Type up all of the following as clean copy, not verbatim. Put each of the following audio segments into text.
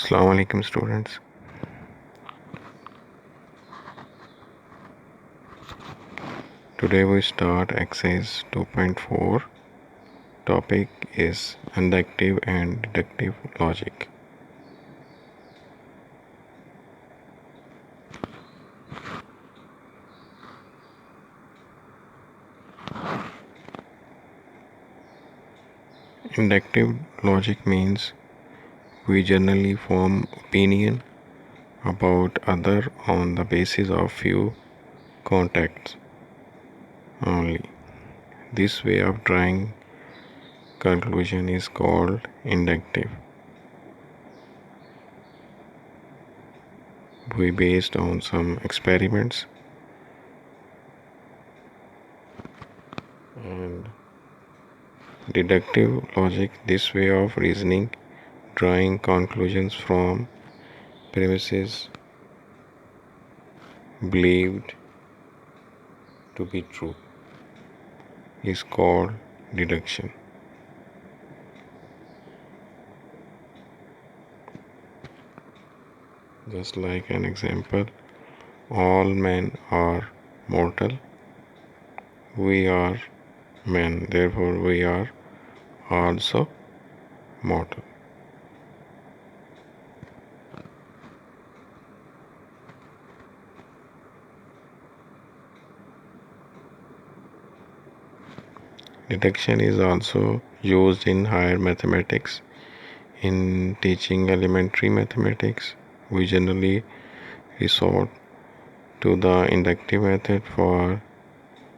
Assalamu alaikum students. Today we start exercise 2.4. Topic is inductive and deductive logic. Inductive logic means we generally form opinion about other on the basis of few contacts only. This way of drawing conclusion is called inductive. We based on some experiments and deductive logic, this way of reasoning, drawing conclusions from premises believed to be true, is called deduction. Just like an example, all men are mortal. We are men, therefore we are also mortal. Deduction is also used in higher mathematics. In teaching elementary mathematics, we generally resort to the inductive method. For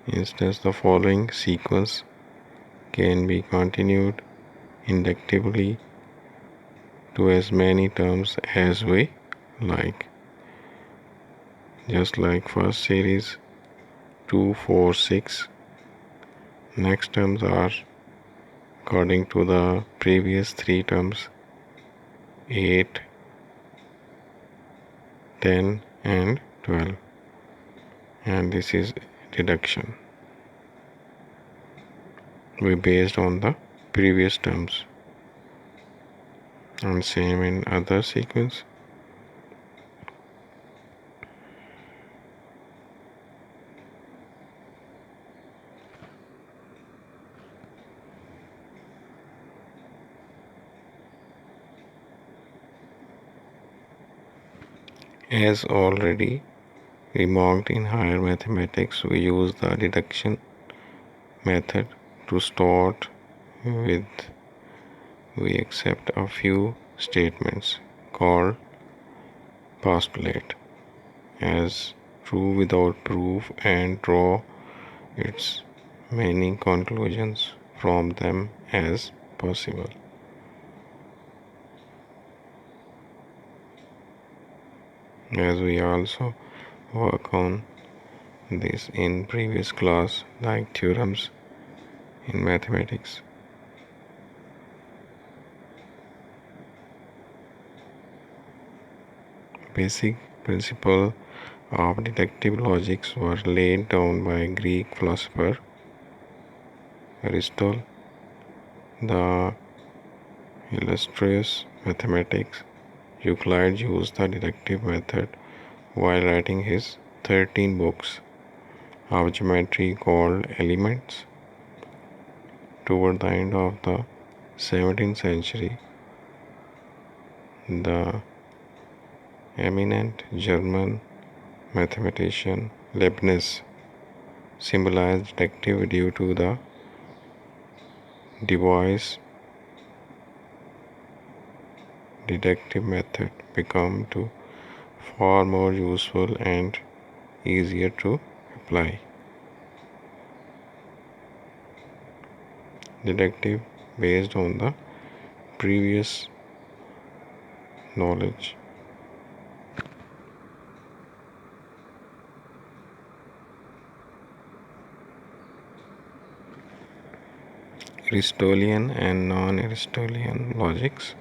instance, the following sequence can be continued inductively to as many terms as we like. Just like first series 2, 4, 6. Next terms are according to the previous three terms 8, 10 and 12, and this is deduction. We based on the previous terms, and same in other sequence. As already remarked, in higher mathematics we use the deduction method. To start with, we accept a few statements called postulate as true without proof and draw its many conclusions from them as possible. As we also work on this in previous class, like theorems in mathematics. Basic principle of deductive logics were laid down by Greek philosopher Aristotle. The illustrious mathematics Euclid used the deductive method while writing his 13 books of geometry called Elements. Toward the end of the 17th century, the eminent German mathematician Leibniz symbolized deductive due to the device deductive method become to far more useful and easier to apply. Deductive based on the previous knowledge. Aristotelian and non-Aristotelian logics.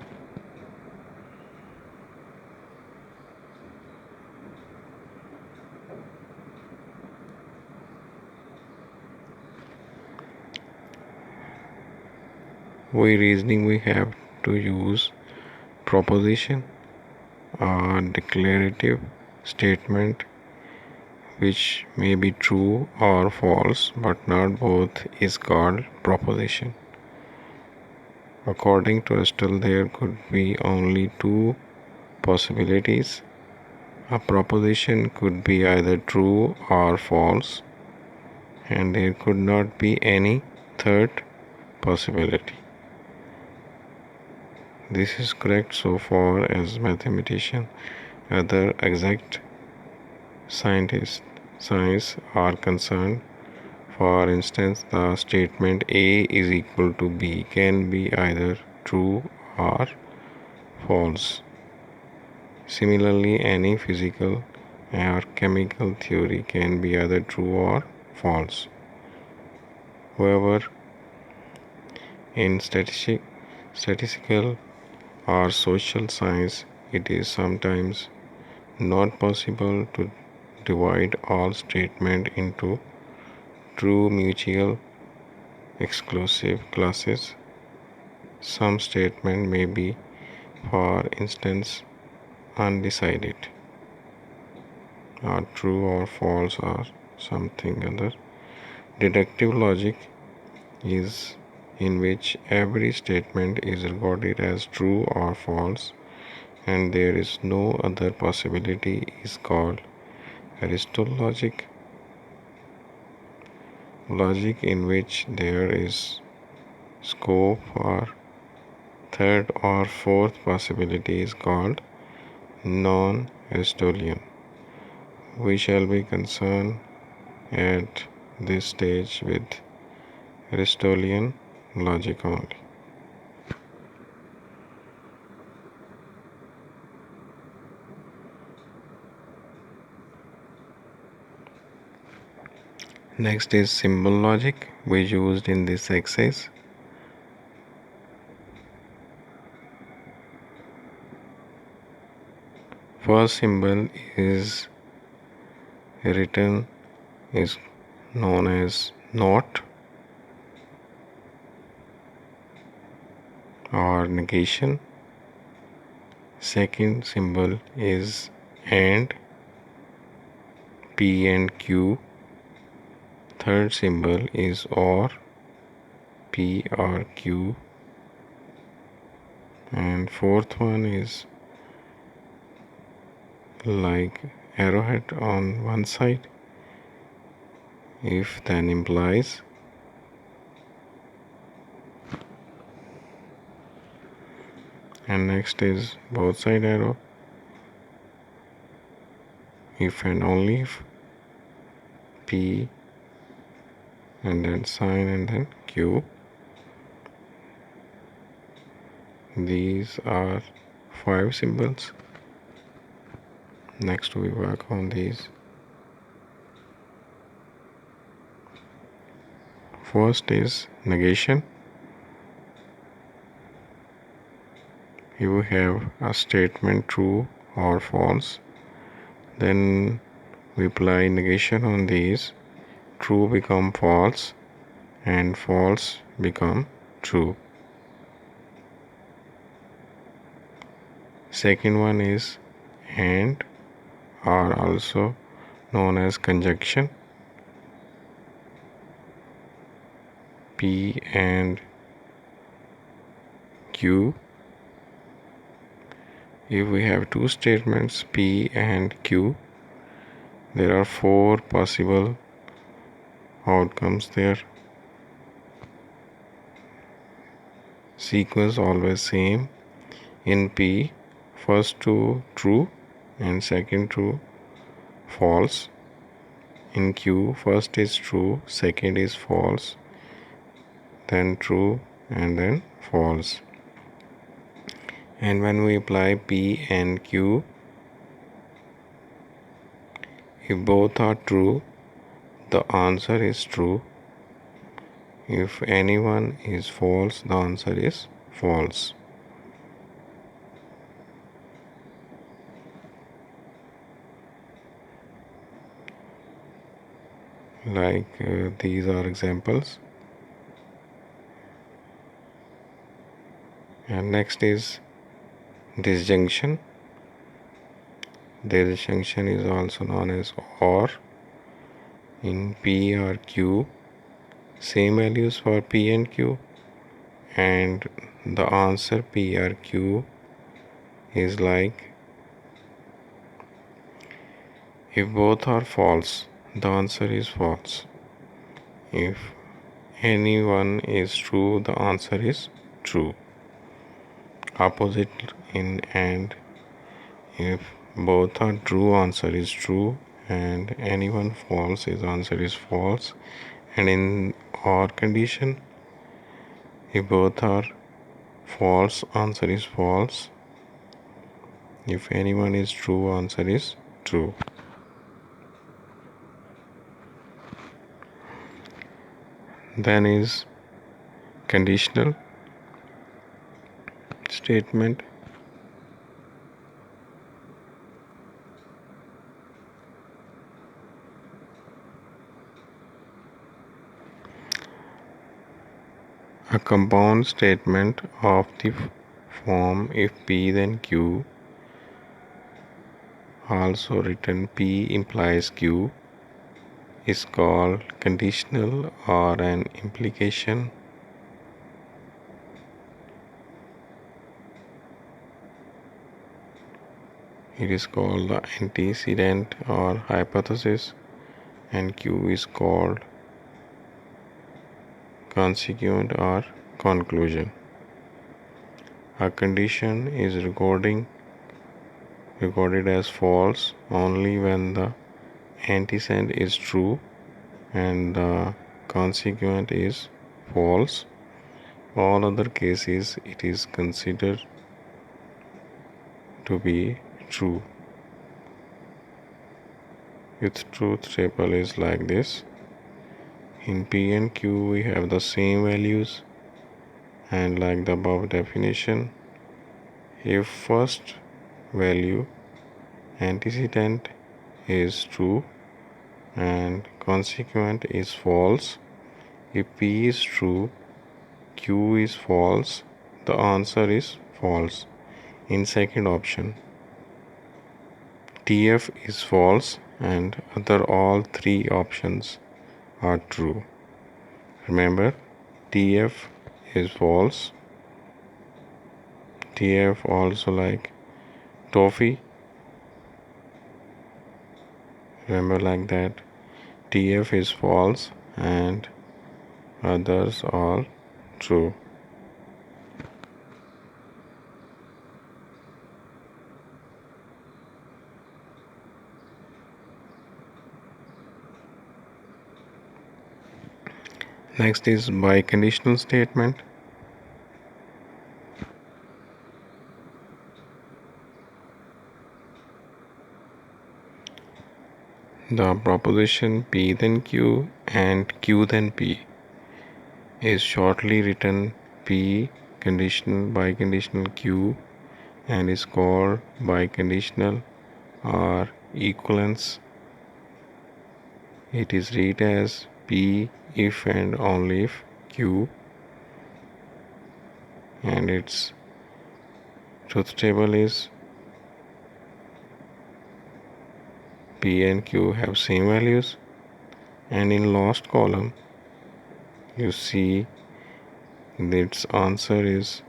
We have to use proposition A declarative statement which may be true or false but not both is called proposition. According to Aristotle, there could be only two possibilities. A proposition could be either true or false, and there could not be any third possibility. This is correct so far as mathematicians, other exact science are concerned. For instance, the statement A is equal to B can be either true or false. Similarly, any physical or chemical theory can be either true or false. However, in statistical or social science, it is sometimes not possible to divide all statements into true mutual exclusive classes. Some statement may be, for instance, undecided, or true or false or something other. Deductive logic is in which every statement is regarded as true or false and there is no other possibility is called Aristotle logic. Logic in which there is scope for third or fourth possibility is called non-Aristotelian. We shall be concerned at this stage with Aristotelian logic only. Next is symbol logic we used in this exercise. First symbol is written is known as not or negation. Second symbol is and, P and Q. Third symbol is or, P or Q. And fourth one is like arrowhead on one side, if then implies. And next is both side arrow, if and only if, P and then sign and then Q. These are 5 symbols. Next we work on these. First is negation. If we have a statement true or false, then we apply negation on these. True become false and false become true. Second one is and, are also known as conjunction. P and Q. If we have two statements P and Q, there are 4 possible outcomes there. Sequence always same. In P, first two true and second true false. In Q, first is true, second is false, then true and then false. And when we apply P and Q, if both are true, the answer is true. If any one is false, the answer is false. These are examples. And next is disjunction. This junction is also known as OR. In P or Q, same values for P and Q, and the answer P or Q is like, if both are false, the answer is false. If any one is true, the answer is true. Opposite in AND, if both are true, answer is true, and any one false, his answer is false. And in OR condition, if both are false, answer is false. If any one is true, answer is true. Then is conditional statement. A compound statement of the form if P then Q, also written P implies Q, is called conditional or an implication. It is called the antecedent or hypothesis, and Q is called consequent or conclusion. A condition is recorded as false only when the antecedent is true and the consequent is false. All other cases it is considered to be true. Its truth table is like this. In P and Q we have the same values, and like the above definition, if first value antecedent is true and consequent is false, if P is true, Q is false, the answer is false. In second option, TF is false and other all three options are true. Remember, TF is false. TF also like toffee. Remember like that. TF is false and others are true. Next is biconditional statement. The proposition P then Q and Q then P is shortly written P conditional biconditional Q and is called biconditional or equivalence. It is read as P if and only if Q, and its truth table is P and Q have same values, and in last column you see its answer is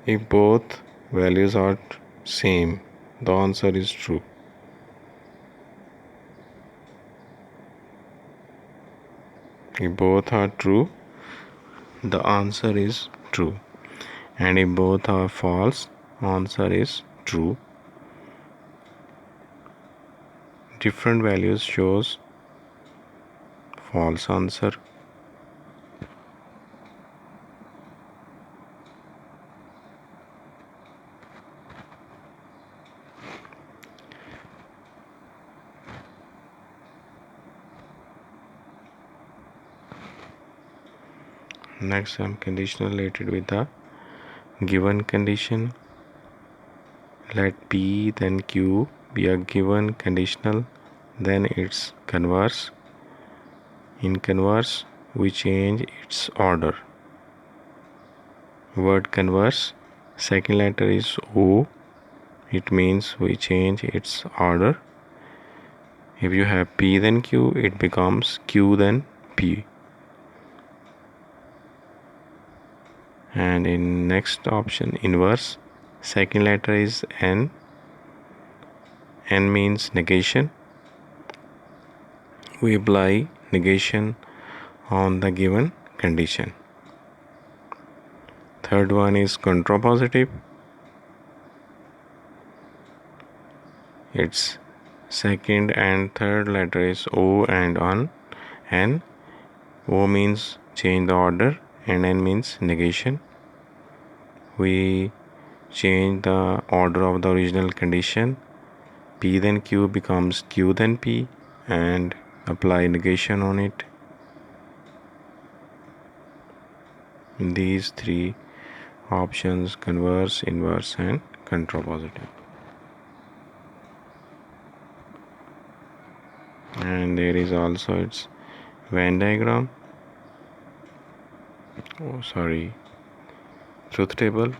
if both values are same, the answer is true. If both are true, the answer is true, and if both are false, answer is true. Different values shows false answer. Next, some conditional related with the given condition. Let P then Q be a given conditional, then its converse. In converse, we change its order. Word converse, second letter is O it means we change its order. If you have P then Q, it becomes Q then P. And in next option, inverse, second letter is N. N means negation. We apply negation on the given condition. Third one is contrapositive. Its second and third letter is O and on. N. O means change the order and N means negation. We change the order of the original condition. P then Q becomes Q then P and apply negation on it. These three options: converse, inverse and contrapositive. And there is also its Venn diagram. Truth table.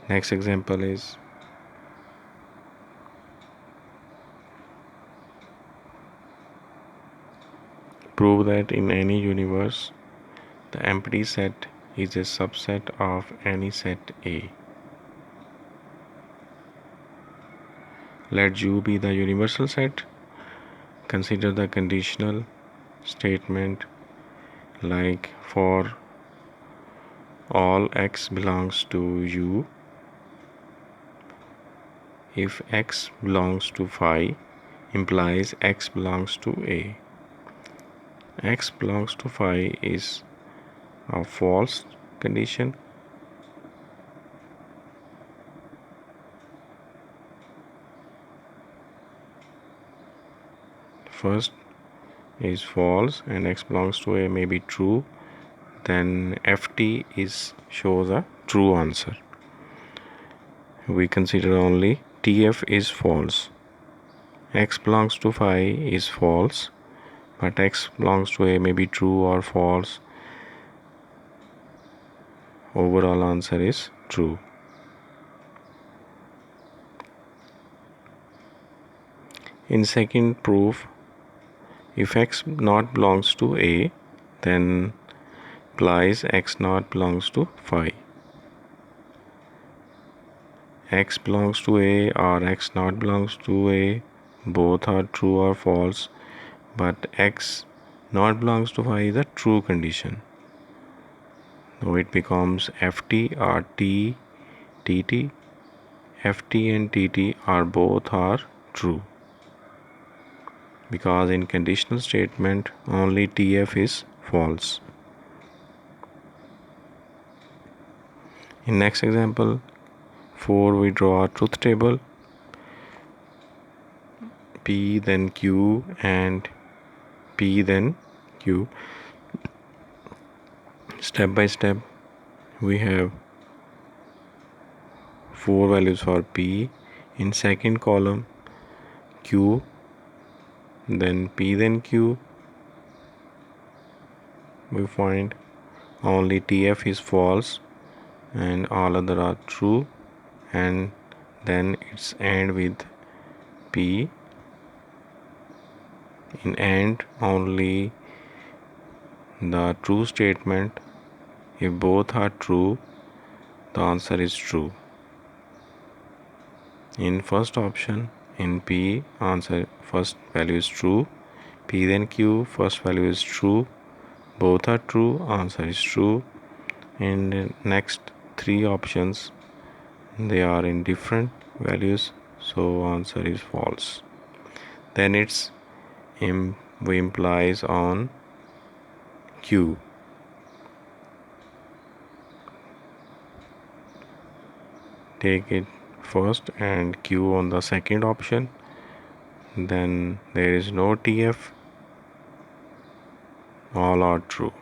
Next example is prove that in any universe the empty set is a subset of any set A. Let U be the universal set. Consider the conditional statement like for all x belongs to U, if x belongs to phi, implies x belongs to A. X belongs to phi is a false condition. First is false and x belongs to A may be true, then ft shows a true answer. We consider only tf is false. X belongs to phi is false, but x belongs to A may be true or false. Overall answer is true. In second proof, if x not belongs to A, then implies x not belongs to phi. X belongs to A or x not belongs to A, both are true or false, but x not belongs to phi is a true condition. So it becomes ft or t, tt. ft and tt are both true, because in conditional statement only tf is false. In next example 4, we draw a truth table. P then Q and P then Q. Step by step we have 4 values for P. In second column Q, then P then Q. We find only TF is false and all other are true, and then it's end with P. In end only the true statement, if both are true, the answer is true. In first option, in P, answer first value is true. P then Q, first value is true. Both are true, answer is true. In next 3 options, they are in different values, so answer is false. Then it's we implies on Q. Take it first and Q on the second option, then there is no TF, all are true.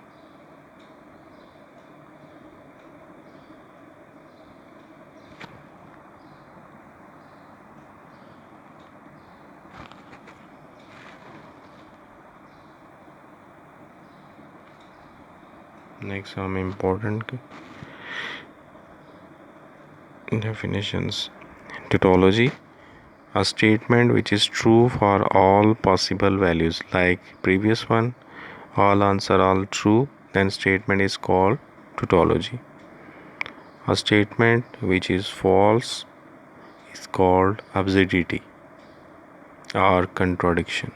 Next, some important definitions. Tautology: a statement which is true for all possible values, like previous one, all answer all true, then statement is called tautology. A statement which is false is called absurdity or contradiction.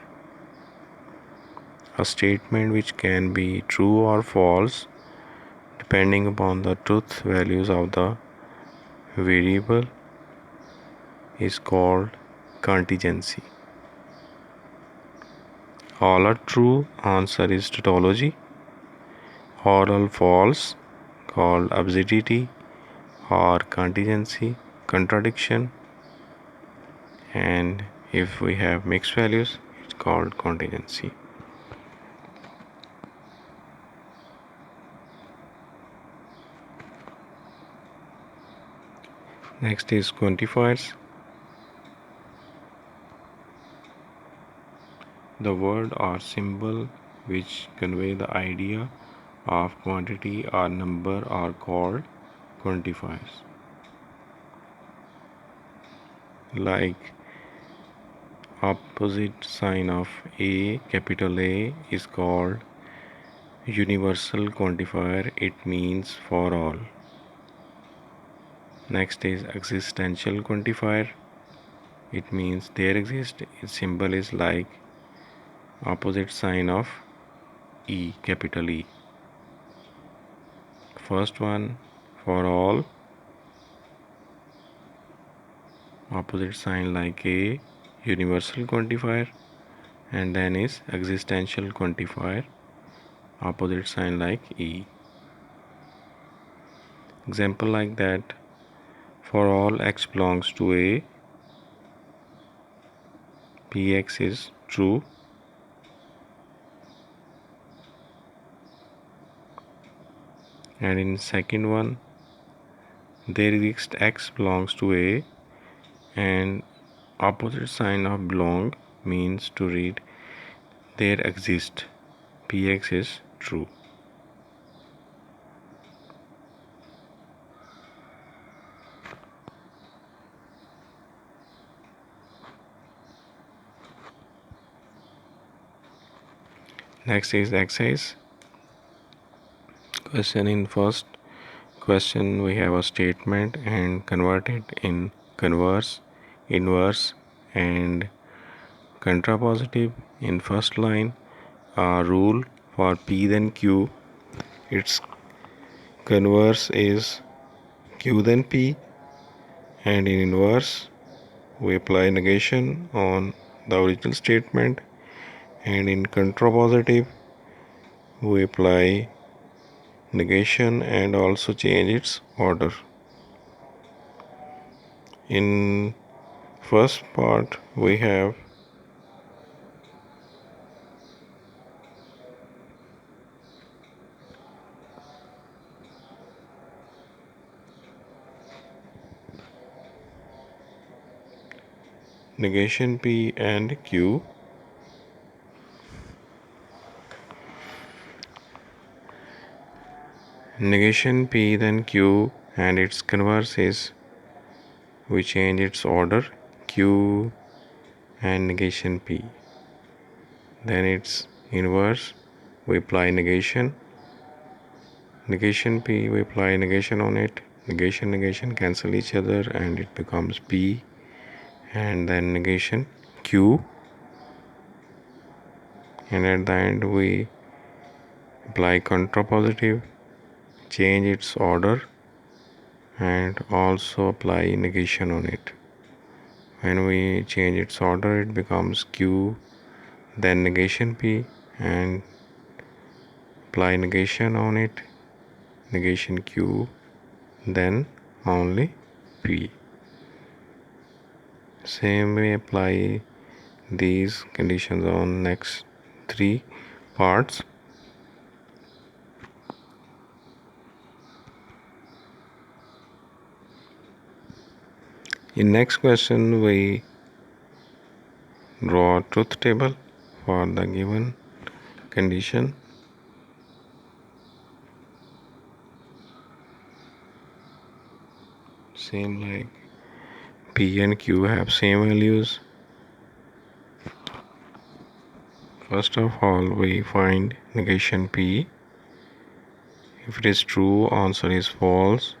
A statement which can be true or false depending upon the truth values of the variable is called contingency. All are true, answer is tautology. All false, called absurdity or contingency, contradiction. And if we have mixed values, it's called contingency. Next is quantifiers. The word or symbol which convey the idea of quantity or number are called quantifiers. Like opposite sign of A, capital A, is called universal quantifier. It means for all. Next is existential quantifier. It means there exists. Its symbol is like opposite sign of E, capital E. First one, for all, opposite sign like A, universal quantifier, and then is existential quantifier, opposite sign like E. Example like that: for all x belongs to A, Px is true. And in second one, there exists x belongs to A, and opposite sign of belong means to read there exist, Px is true. Next is exercise. Question: in first question we have a statement and convert it in converse, inverse and contrapositive. In first line, a rule for P then Q, its converse is Q then P, and in inverse we apply negation on the original statement, and in contrapositive we apply negation and also change its order. In first part we have negation P and Q. Negation P then Q, and its converse is we change its order, Q and negation P. Then its inverse we apply negation. Negation P we apply negation on it. Negation cancel each other and it becomes P, and then negation Q, and at the end we apply contrapositive, change its order and also apply negation on it. When we change its order it becomes Q, then negation P, and apply negation on it, negation Q, then only P. Same way apply these conditions on next three parts. In next question we draw a truth table for the given condition. same like P and Q have same values. First of all, we find negation P. If it is true, answer is false.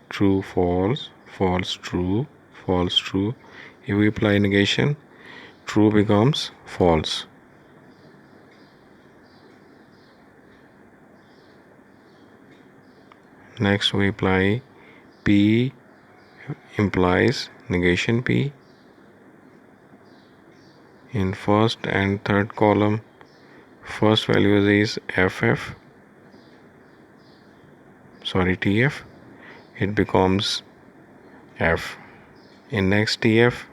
True, false, false, true, false, true. If we apply negation, true becomes false. Next we apply P implies negation P. In first and third column, first value is TF, it becomes F. In next TF,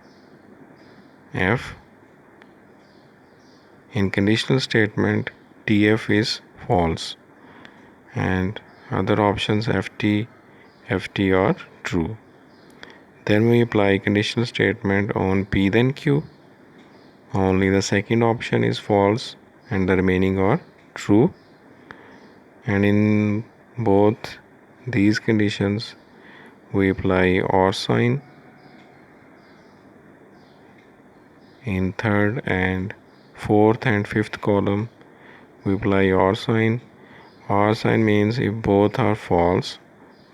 F. In conditional statement, TF is false and other options FT are true. Then we apply conditional statement on P then Q. Only the second option is false and the remaining are true. And in both these conditions, we apply OR sign. In third and fourth and fifth column, we apply OR sign. OR sign means if both are false,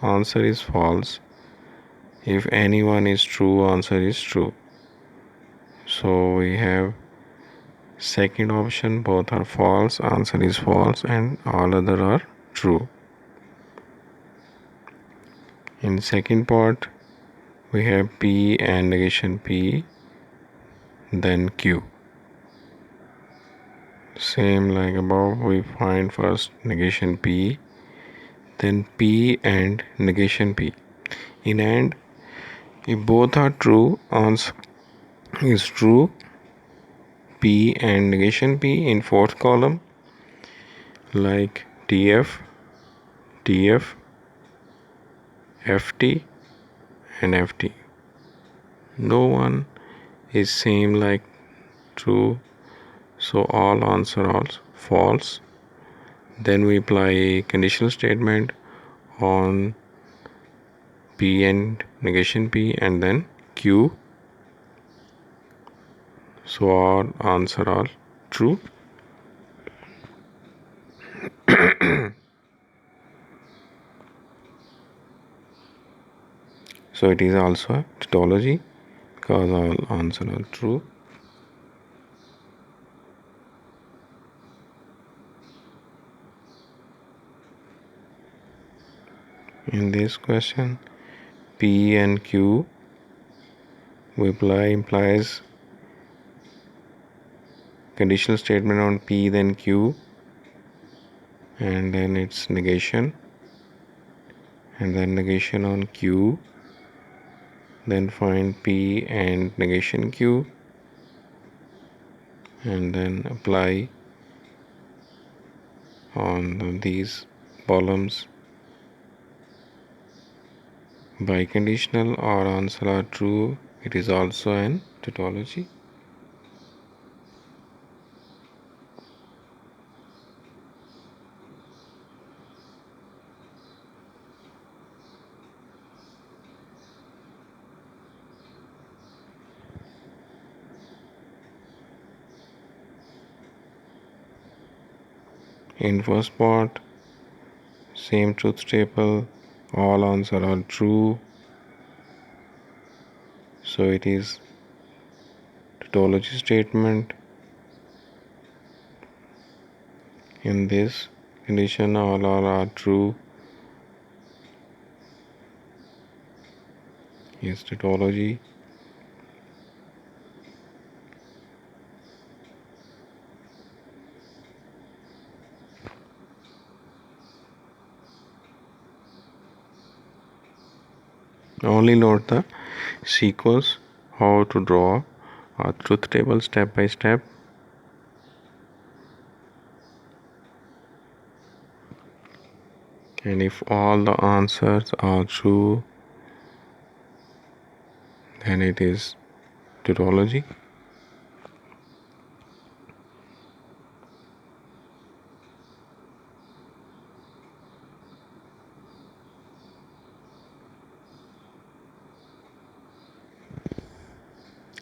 answer is false. If any one is true, answer is true. So we have second option, both are false, answer is false, and all other are true. In second part, we have P and negation P, then Q. Same like above, we find first negation P, then P and negation P. In AND, if both are true, answer is true. P and negation P in fourth column, like TF, FT and FT. No one is same like true, so all answer are false. Then we apply conditional statement on P and negation P and then Q. So all answer are true. So it is also a tautology because all answer are true. In this question, P and Q we implies conditional statement on P then Q and then its negation and then negation on Q, then find P and negation Q and then apply on these columns. Biconditional or answer are true, it is also an tautology. In first part, same truth table, all answer are true, so it is tautology statement. In this condition, all are true is tautology. Only note the sequence how to draw a truth table step by step. And if all the answers are true, then it is tautology.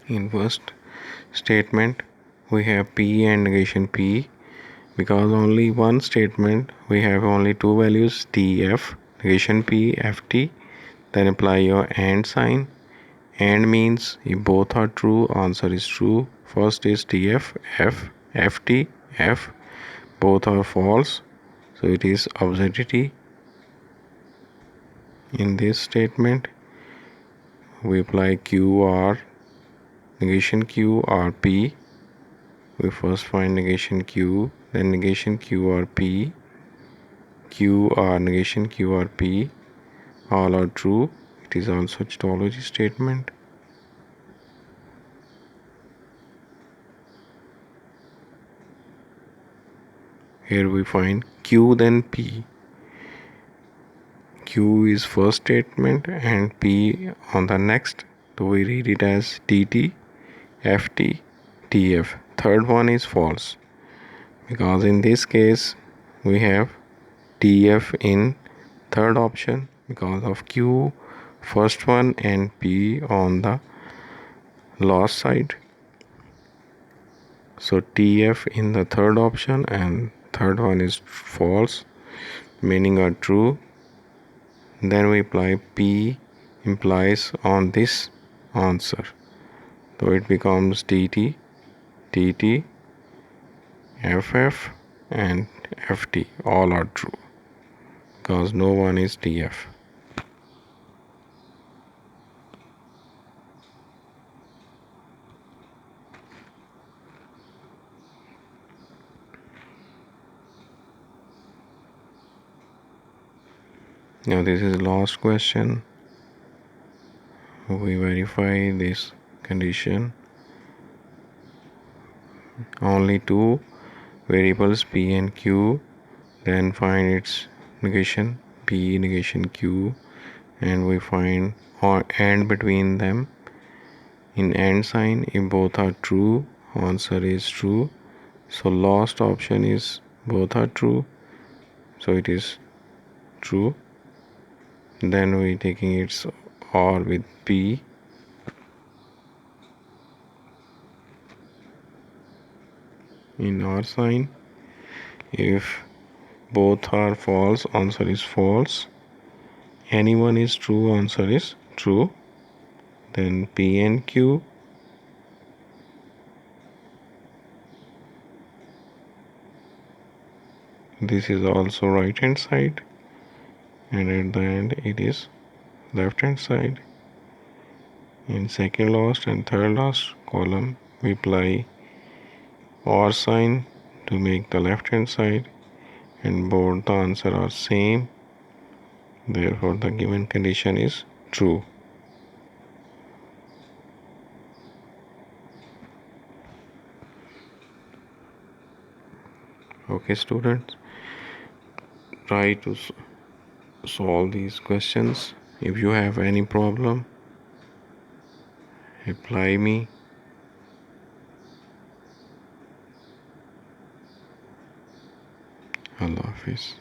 In first statement we have P and negation P. Because only one statement we have only two values TF, negation P, FT. Then apply your AND sign. AND means if both are true, answer is true. First is TF, F, FT, F. Both are false, so it is absurdity. In this statement we apply QR, negation Q or P. We first find negation Q, then negation Q or P. Q or negation Q or P, all are true. It is also a tautology statement. Here we find Q then P. Q is first statement and P on the next. So we read it as TT, FT, TF. Third one is false because in this case we have TF in third option because of Q first one and P on the last side. So TF in the third option and third one is false, meaning are true. Then we apply P implies on this answer. So it becomes TT, TT, FF and FT. All are true because no one is TF. Now this is last question. We verify this condition. Only two variables P and Q. Then find its negation P negation Q, and we find or AND between them. In AND sign, if both are true, answer is true. So last option is both are true, so it is true. Then we taking its OR with P. In OR sign, if both are false, answer is false. Any one is true, answer is true. Then P and Q. This is also right hand side, and at the end it is left hand side. In second last and third last column we apply OR sign to make the left hand side, and both the answer are same, therefore the given condition is true. Okay students, try to solve these questions. If you have any problem, reply me. Allah Hafiz.